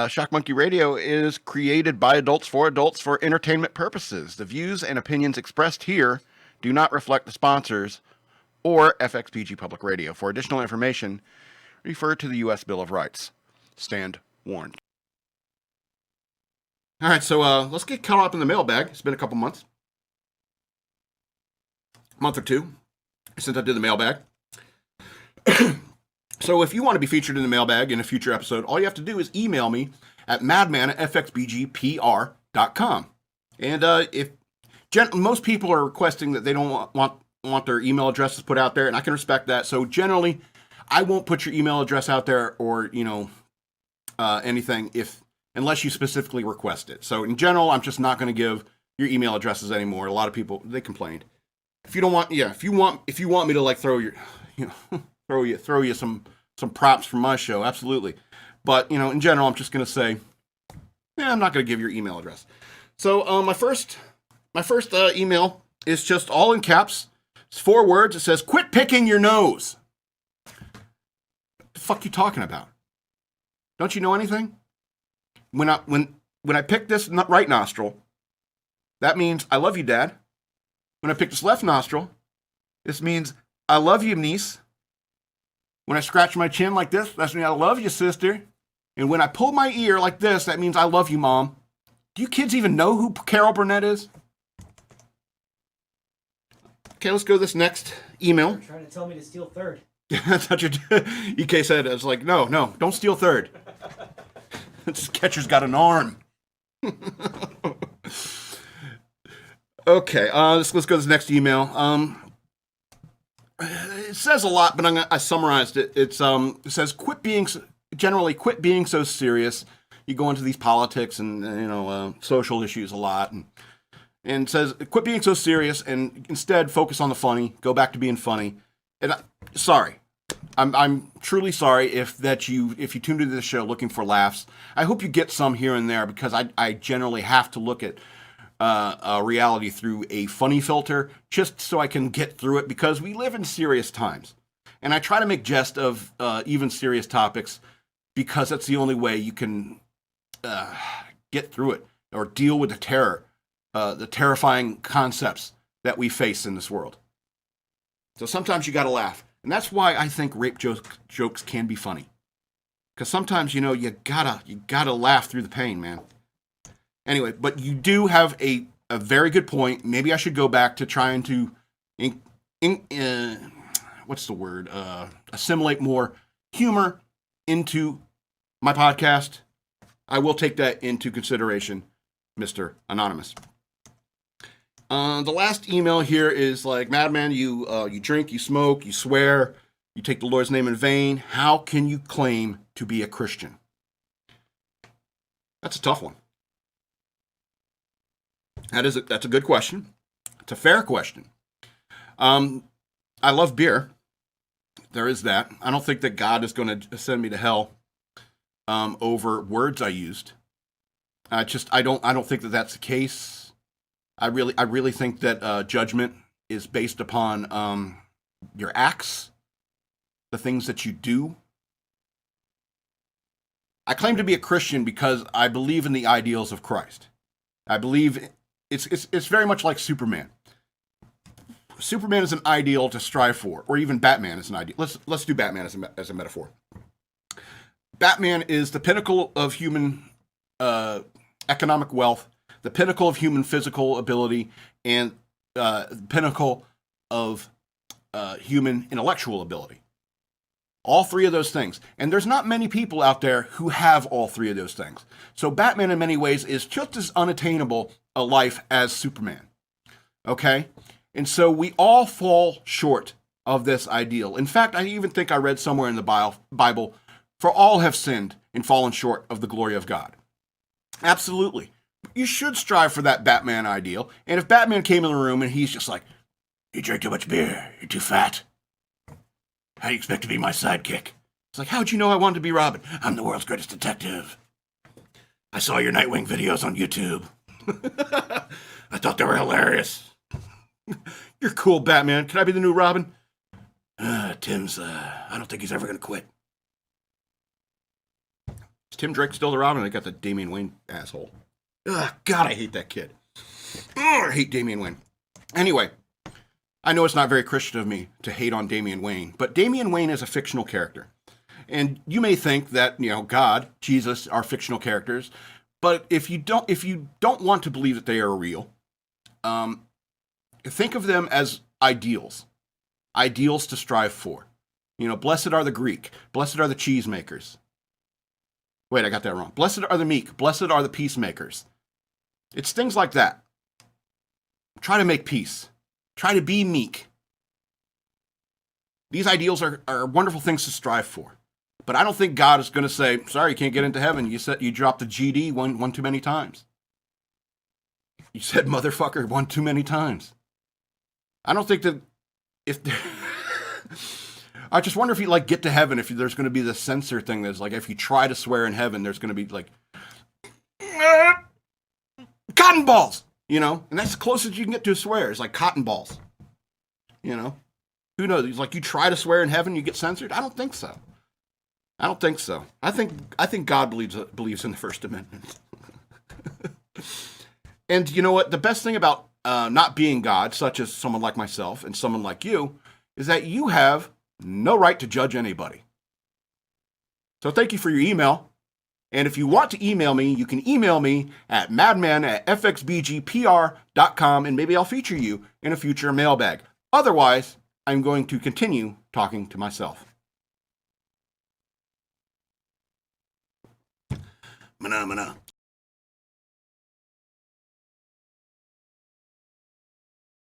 Shock Monkey Radio is created by adults for entertainment purposes. The views and opinions expressed here do not reflect the sponsors or FXPG Public Radio. For additional information, refer to the U.S. Bill of Rights. Stand warned. All right, so let's get caught up in the mailbag. It's been a couple months. Month or two since I did the mailbag. So if you want to be featured in the mailbag in a future episode, all you have to do is email me at madman@fxbgpr.com. And if most people are requesting that they don't want their email addresses put out there, and I can respect that. So generally, I won't put your email address out there or anything unless you specifically request it. So in general, I'm just not going to give your email addresses anymore. A lot of people, they complained. If you don't want, if you want me to like throw you some props from my show, absolutely. But in general, I'm just gonna say, I'm not gonna give your email address. So my first email is just all in caps. It's 4 words. It says, "Quit picking your nose." What the fuck you talking about? Don't you know anything? When I pick this right nostril, that means I love you, Dad. When I pick this left nostril, this means I love you, niece. When I scratch my chin like this, that means I love you, sister. And when I pull my ear like this, that means I love you, Mom. Do you kids even know who Carol Burnett is? Okay, let's go to this next email. You're trying to tell me to steal third. That's what EK said. It's like, no, don't steal third. This catcher's got an arm. Okay, let's go to this next email. It says a lot, but I summarized it. It says, quit being so serious. You go into these politics and social issues a lot, and it says, quit being so serious and instead focus on the funny. Go back to being funny. And sorry, I'm truly sorry if you tuned into the show looking for laughs. I hope you get some here and there, because I generally have to look at reality through a funny filter just so I can get through it, because we live in serious times, and I try to make jest of even serious topics, because that's the only way you can get through it or deal with the terrifying concepts that we face in this world. So sometimes you gotta laugh, and that's why I think rape jokes can be funny, because sometimes you gotta laugh through the pain, man. Anyway, but you do have a very good point. Maybe I should go back to trying to assimilate more humor into my podcast. I will take that into consideration, Mr. Anonymous. The last email here is like, Madman, you drink, you smoke, you swear, you take the Lord's name in vain. How can you claim to be a Christian? That's a tough one. That's a good question. It's a fair question. I love beer. There is that. I don't think that God is going to send me to hell over words I used. I don't think that that's the case. I really think that judgment is based upon your acts, the things that you do. I claim to be a Christian because I believe in the ideals of Christ. I believe it's very much like Superman. Superman is an ideal to strive for, or even Batman is an ideal. Let's do Batman as a metaphor. Batman is the pinnacle of human economic wealth, the pinnacle of human physical ability, and the pinnacle of human intellectual ability. All 3 of those things. And there's not many people out there who have all 3 of those things. So Batman in many ways is just as unattainable a life as Superman. Okay? And so we all fall short of this ideal. In fact, I even think I read somewhere in the Bible, for all have sinned and fallen short of the glory of God. Absolutely. You should strive for that Batman ideal. And if Batman came in the room and he's just like, you drink too much beer, you're too fat. How do you expect to be my sidekick? It's like, how'd you know I wanted to be Robin? I'm the world's greatest detective. I saw your Nightwing videos on YouTube. I thought they were hilarious. You're cool, Batman. Can I be the new Robin? I don't think he's ever going to quit. Is Tim Drake still around? And I got the Damian Wayne asshole. Ugh, God, I hate that kid. Ugh, I hate Damian Wayne. Anyway, I know it's not very Christian of me to hate on Damian Wayne, but Damian Wayne is a fictional character. And you may think that, God, Jesus are fictional characters, but if you don't want to believe that they are real, think of them as ideals to strive for. Blessed are the Greek, blessed are the cheesemakers. Wait, I got that wrong. Blessed are the meek, blessed are the peacemakers. It's things like that. Try to make peace. Try to be meek. These ideals are wonderful things to strive for. But I don't think God is going to say, sorry, you can't get into heaven. You dropped the GD one too many times. You said motherfucker one too many times. I don't think that I just wonder if you get to heaven, if there's going to be the censor thing that's like, if you try to swear in heaven, there's going to be like, cotton balls, and that's the closest you can get to a swear. It's like cotton balls, who knows? It's like you try to swear in heaven, you get censored. I don't think so. I think God believes in the First Amendment. And you know what? The best thing about not being God, such as someone like myself and someone like you, is that you have no right to judge anybody. So thank you for your email. And if you want to email me, you can email me at madman@fxbgpr.com, and maybe I'll feature you in a future mailbag. Otherwise, I'm going to continue talking to myself. Mana.